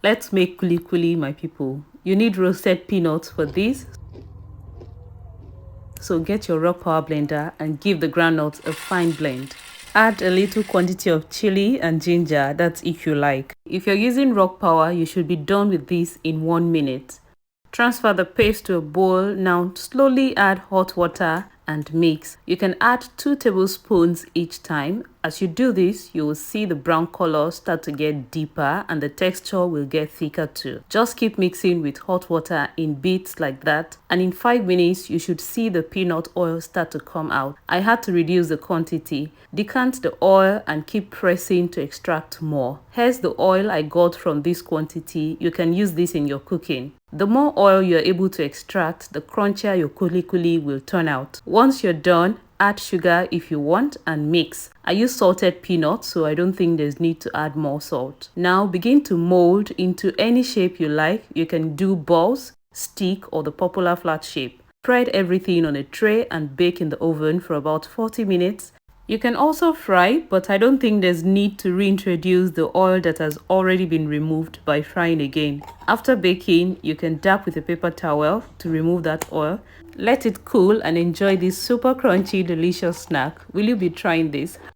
Let's make kulikuli, my people. You need roasted peanuts for this. So get your rock power blender and give the groundnuts a fine blend. Add a little quantity of chili and ginger, that's if you like. If you're using rock power, you should be done with this in 1 minute. Transfer the paste to a bowl. Now slowly add hot water and mix. You can add 2 tablespoons each time. As you do this, you will see the brown color start to get deeper and the texture will get thicker too. Just keep mixing with hot water in bits like that, and in 5 minutes you should see the peanut oil start to come out. I had to reduce the quantity. Decant the oil and keep pressing to extract more. Here's the oil I got from this quantity. You can use this in your cooking. The more oil you're able to extract, the crunchier your kulikuli will turn out. Once you're done, add sugar if you want and mix. I use salted peanuts, so I don't think there's need to add more salt. Now begin to mold into any shape you like. You can do balls, stick, or the popular flat shape. Spread everything on a tray and bake in the oven for about 40 minutes. You can also fry, but I don't think there's need to reintroduce the oil that has already been removed by frying again. After baking, you can dab with a paper towel to remove that oil. Let it cool and enjoy this super crunchy, delicious snack. Will you be trying this?